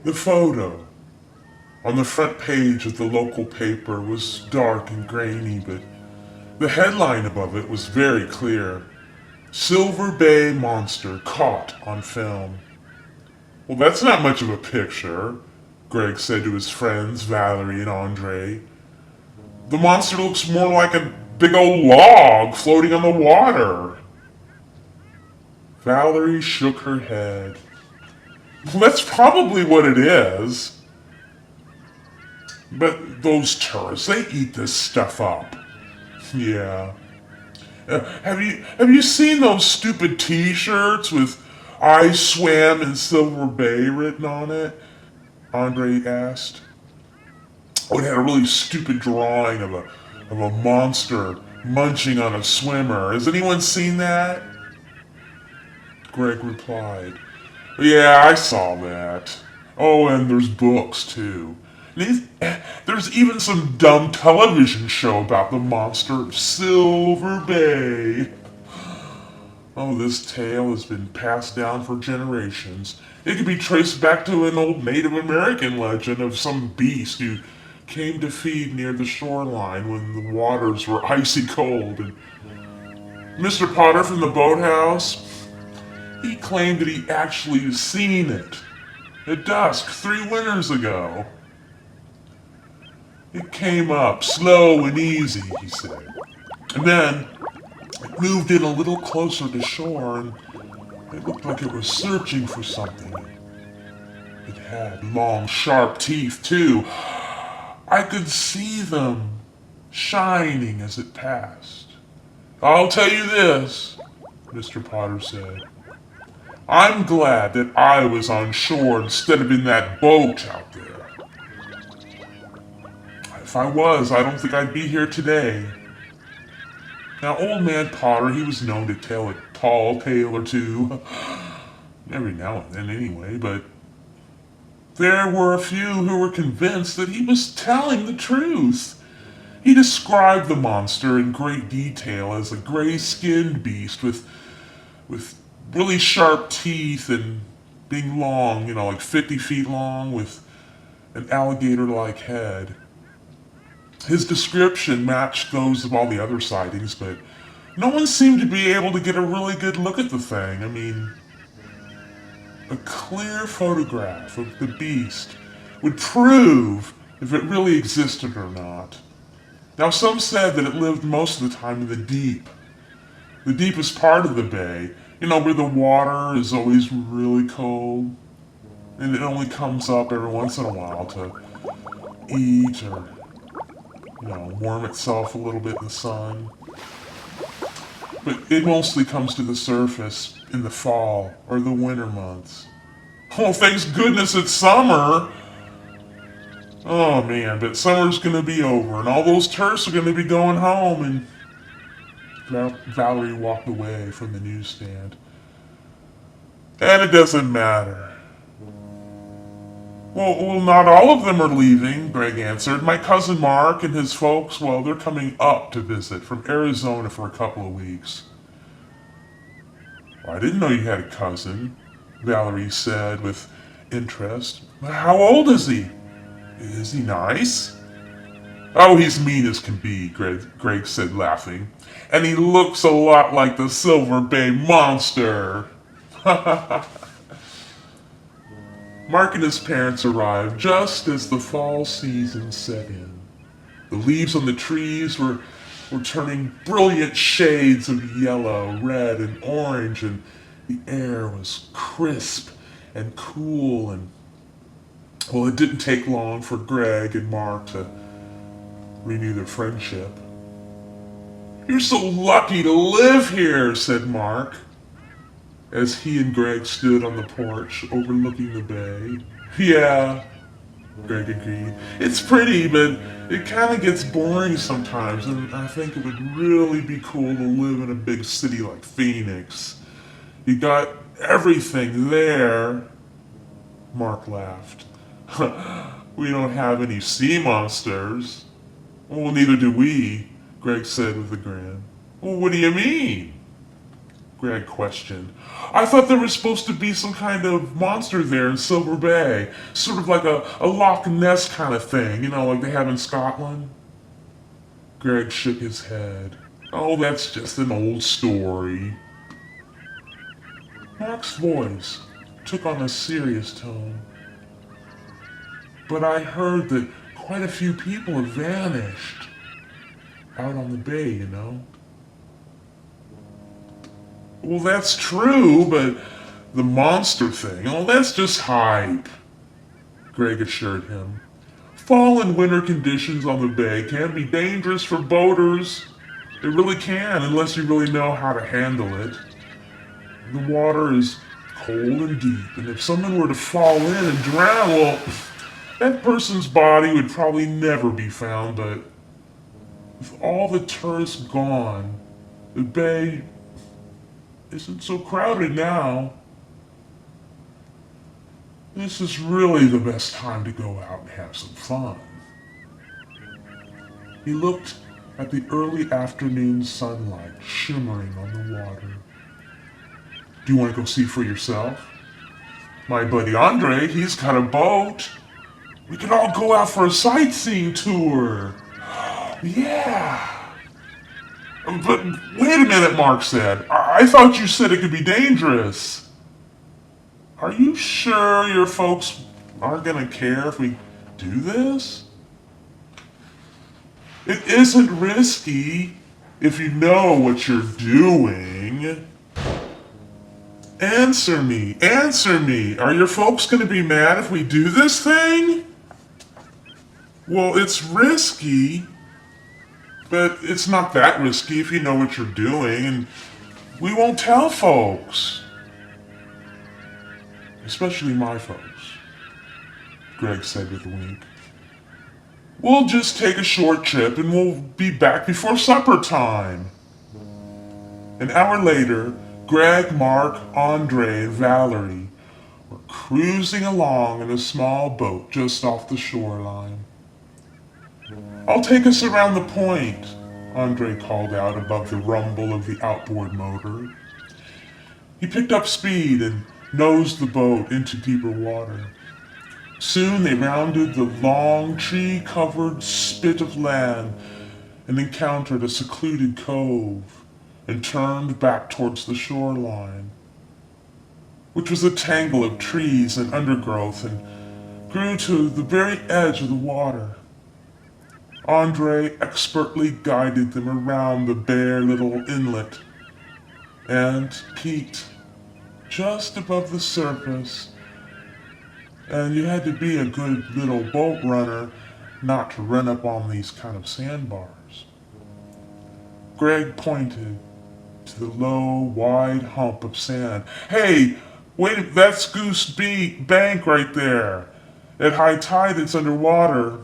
The photo on the front page of the local paper was dark and grainy, but the headline above it was very clear. Silver Bay Monster Caught on Film. Well, that's not much of a picture, Greg said to his friends, Valerie and Andre. The monster looks more like a big old log floating on the water. Valerie shook her head. Well, that's probably what it is. But those tourists, they eat this stuff up. Yeah. Have you seen those stupid T-shirts with "I swam in Silver Bay" written on it? Andre asked. Oh, it had a really stupid drawing of a monster munching on a swimmer. Has anyone seen that? Greg replied. Yeah, I saw that. Oh, and there's books too. There's even some dumb television show about the monster of Silver Bay. Oh, this tale has been passed down for generations. It could be traced back to an old Native American legend of some beast who came to feed near the shoreline when the waters were icy cold. And Mr. Potter from the boathouse, he claimed that he actually seen it at dusk 3 winters ago. It came up slow and easy, he said, and then it moved in a little closer to shore, and it looked like it was searching for something. It had long, sharp teeth, too. I could see them shining as it passed. I'll tell you this, Mr. Potter said. I'm glad that I was on shore instead of in that boat out there. If I was, I don't think I'd be here today. Now, Old Man Potter, he was known to tell a tall tale or two, every now and then anyway, but there were a few who were convinced that he was telling the truth. He described the monster in great detail as a gray-skinned beast with really sharp teeth and being long, like 50 feet long with an alligator-like head. His description matched those of all the other sightings, but no one seemed to be able to get a really good look at the thing. I mean, a clear photograph of the beast would prove if it really existed or not. Now, some said that it lived most of the time in the deep, the deepest part of the bay, where the water is always really cold, and it only comes up every once in a while to eat or warm itself a little bit in the sun. But it mostly comes to the surface in the fall or the winter months. Oh, thanks goodness it's summer! Oh man, but summer's gonna be over and all those tourists are gonna be going home. And Valerie walked away from the newsstand. And it doesn't matter. Well, not all of them are leaving, Greg answered. My cousin Mark and his folks, well, they're coming up to visit from Arizona for a couple of weeks. Well, I didn't know you had a cousin, Valerie said with interest. How old is he? Is he nice? Oh, he's mean as can be, Greg said, laughing. And he looks a lot like the Silver Bay Monster. Mark and his parents arrived just as the fall season set in. The leaves on the trees were turning brilliant shades of yellow, red, and orange, and the air was crisp and cool, and, well, it didn't take long for Greg and Mark to renew their friendship. You're so lucky to live here, said Mark, as he and Greg stood on the porch overlooking the bay. Yeah, Greg agreed. It's pretty, but it kind of gets boring sometimes, and I think it would really be cool to live in a big city like Phoenix. You got everything there. Mark laughed. We don't have any sea monsters. Well, neither do we, Greg said with a grin. Well, what do you mean? Greg questioned. I thought there was supposed to be some kind of monster there in Silver Bay. Sort of like a Loch Ness kind of thing, you know, like they have in Scotland. Greg shook his head. Oh, that's just an old story. Mark's voice took on a serious tone. But I heard that quite a few people have vanished. Out on the bay, you know. Well, that's true, but the monster thing, oh, that's just hype, Greg assured him. Fall and winter conditions on the bay can be dangerous for boaters. They really can, unless you really know how to handle it. The water is cold and deep, and if someone were to fall in and drown, well, that person's body would probably never be found, but with all the tourists gone, the bay isn't so crowded now. This is really the best time to go out and have some fun. He looked at the early afternoon sunlight shimmering on the water. Do you want to go see for yourself? My buddy Andre, he's got a boat. We could all go out for a sightseeing tour. Yeah. But wait a minute, Mark said. I thought you said it could be dangerous. Are you sure your folks aren't going to care if we do this? It isn't risky if you know what you're doing. Answer me. Are your folks going to be mad if we do this thing? Well, it's risky, but it's not that risky if you know what you're doing, and we won't tell folks. Especially my folks, Greg said with a wink. We'll just take a short trip and we'll be back before supper time. An hour later, Greg, Mark, Andre, and Valerie were cruising along in a small boat just off the shoreline. I'll take us around the point, Andre called out above the rumble of the outboard motor. He picked up speed and nosed the boat into deeper water. Soon they rounded the long, tree-covered spit of land and encountered a secluded cove and turned back towards the shoreline, which was a tangle of trees and undergrowth and grew to the very edge of the water. Andre expertly guided them around the bare little inlet and peeked just above the surface, and you had to be a good little boat runner not to run up on these kind of sandbars. Greg pointed to the low, wide hump of sand. Hey, wait, that's Goose Bank right there. At high tide, it's underwater.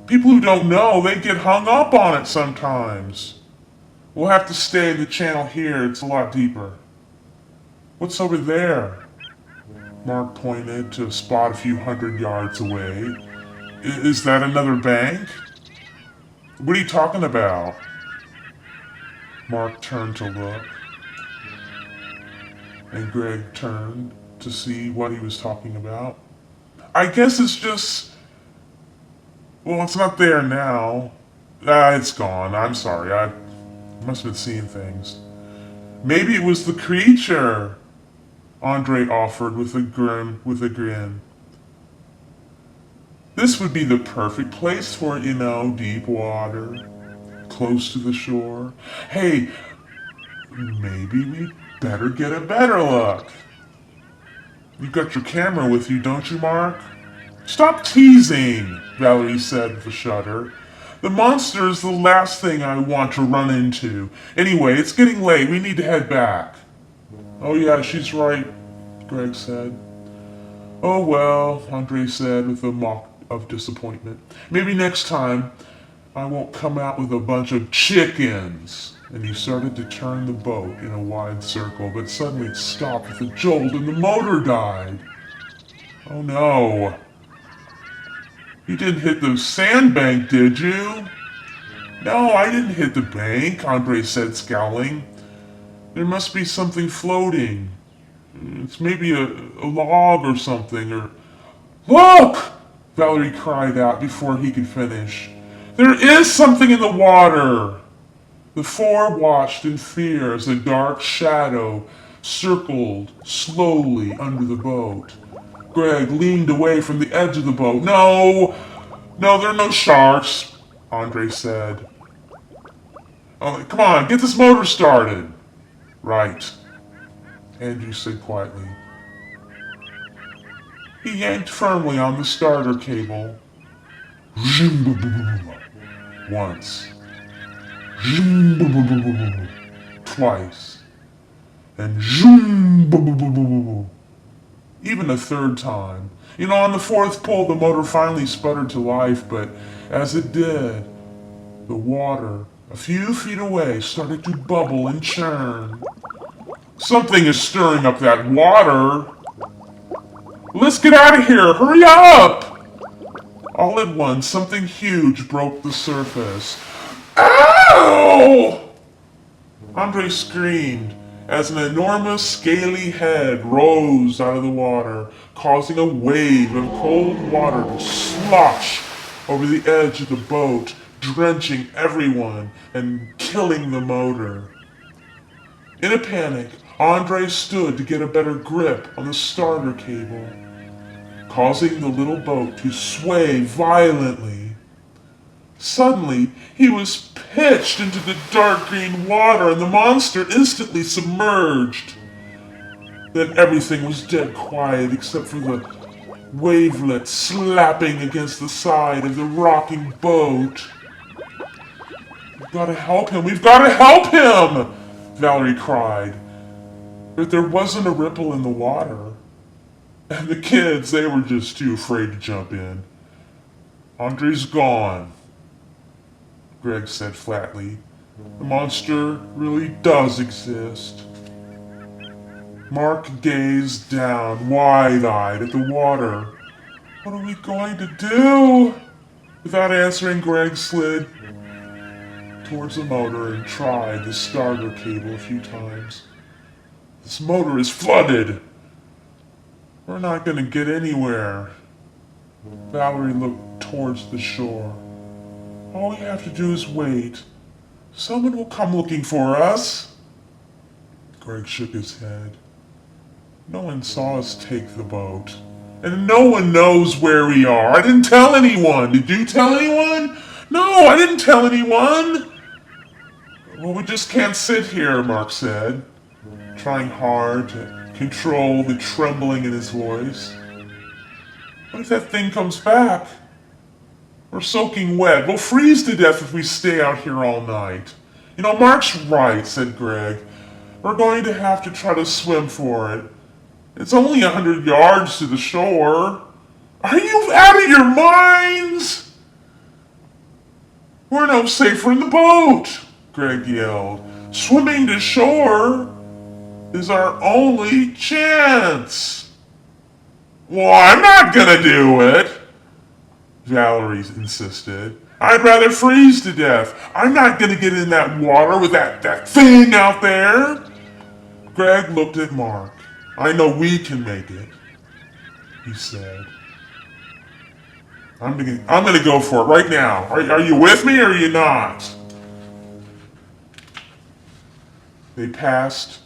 People who don't know, they get hung up on it sometimes. We'll have to stay in the channel here, it's a lot deeper. What's over there? Mark pointed to a spot a few hundred yards away. Is that another bank? What are you talking about? Mark turned to look, and Greg turned to see what he was talking about. I guess it's just... Well, it's not there now. It's gone. I'm sorry. I must have been seeing things. Maybe it was the creature, Andre offered with a grin. This would be the perfect place for it, you know, deep water, close to the shore. Hey, maybe we'd better get a better look. You've got your camera with you, don't you, Mark? Stop teasing, Valerie said with a shudder. The monster is the last thing I want to run into. Anyway, it's getting late. We need to head back. Oh yeah, she's right, Greg said. Oh well, Andre said with a mock of disappointment. Maybe next time I won't come out with a bunch of chickens. And he started to turn the boat in a wide circle, but suddenly it stopped with a jolt and the motor died. Oh no. You didn't hit the sandbank, did you? No, I didn't hit the bank, Andre said, scowling. There must be something floating. It's maybe a log or something, or... Look! Valerie cried out before he could finish. There is something in the water! The four watched in fear as a dark shadow circled slowly under the boat. Greg leaned away from the edge of the boat. No, there are no sharks, Andre said. Oh, come on, get this motor started. Right, Andrew said quietly. He yanked firmly on the starter cable. Once. Twice. And even a third time. You know, on the fourth pull, the motor finally sputtered to life, but as it did, the water a few feet away started to bubble and churn. Something is stirring up that water. Let's get out of here! Hurry up! All at once, something huge broke the surface. Ow! Andre screamed as an enormous scaly head rose out of the water, causing a wave of cold water to slosh over the edge of the boat, drenching everyone and killing the motor. In a panic, Andre stood to get a better grip on the starter cable, causing the little boat to sway violently. Suddenly, he was pitched into the dark green water and the monster instantly submerged. Then everything was dead quiet except for the wavelets slapping against the side of the rocking boat. We've got to help him! We've got to help him! Valerie cried. But there wasn't a ripple in the water. And the kids, they were just too afraid to jump in. Andre's gone, Greg said flatly. The monster really does exist. Mark gazed down, wide-eyed, at the water. What are we going to do? Without answering, Greg slid towards the motor and tried the starter cable a few times. This motor is flooded. We're not going to get anywhere. Valerie looked towards the shore. All we have to do is wait. Someone will come looking for us. Greg shook his head. No one saw us take the boat. And no one knows where we are. I didn't tell anyone. Did you tell anyone? No, I didn't tell anyone. Well, we just can't sit here, Mark said, trying hard to control the trembling in his voice. What if that thing comes back? We're soaking wet. We'll freeze to death if we stay out here all night. You know, Mark's right, said Greg. We're going to have to try to swim for it. It's only 100 yards to the shore. Are you out of your minds? We're no safer in the boat, Greg yelled. Swimming to shore is our only chance. Well, I'm not gonna do it, Valerie insisted. I'd rather freeze to death. I'm not gonna get in that water with that thing out there. Greg looked at Mark. I know we can make it, he said. I'm gonna go for it right now. Are you with me or are you not? They passed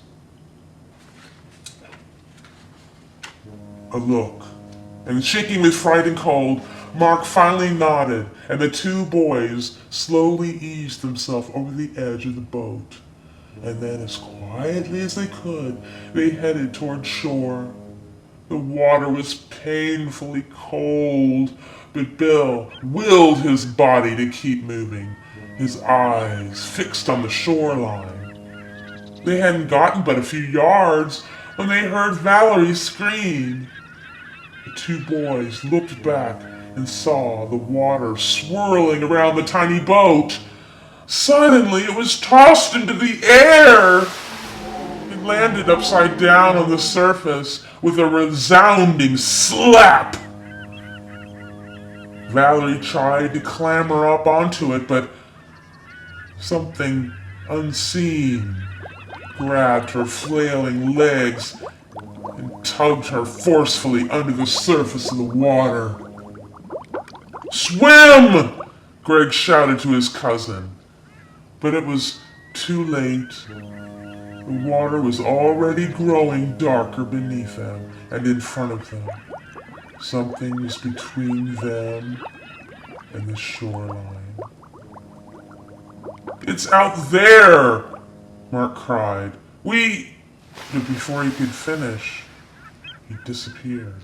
a look, and shaking with fright and cold, Mark finally nodded, and the two boys slowly eased themselves over the edge of the boat. And then, as quietly as they could, they headed toward shore. The water was painfully cold, but Bill willed his body to keep moving, his eyes fixed on the shoreline. They hadn't gotten but a few yards when they heard Valerie scream. The two boys looked back and saw the water swirling around the tiny boat. Suddenly, it was tossed into the air. It landed upside down on the surface with a resounding slap. Valerie tried to clamber up onto it, but something unseen grabbed her flailing legs and tugged her forcefully under the surface of the water. "Swim!" Greg shouted to his cousin. But it was too late. The water was already growing darker beneath them and in front of them. Something was between them and the shoreline. "It's out there!" Mark cried. But before he could finish, he disappeared.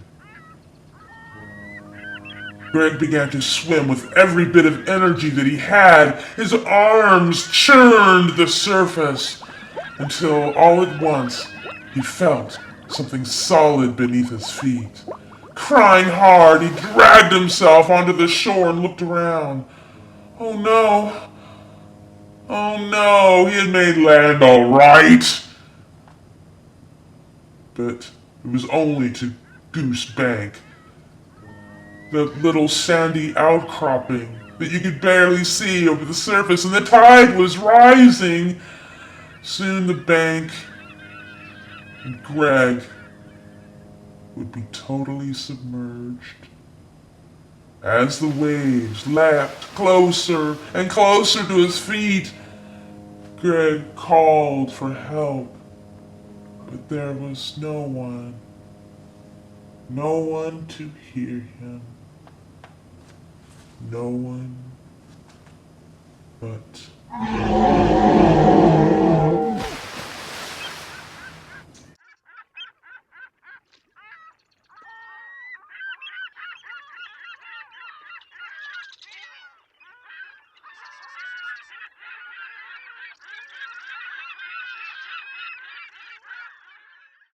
Greg began to swim with every bit of energy that he had. His arms churned the surface until all at once he felt something solid beneath his feet. Crying hard, he dragged himself onto the shore and looked around. Oh no! Oh no! He had made land all right! But it was only to Goose Bank. The little sandy outcropping that you could barely see over the surface, and the tide was rising. Soon the bank and Greg would be totally submerged. As the waves lapped closer and closer to his feet, Greg called for help, but there was no one to hear him. No one but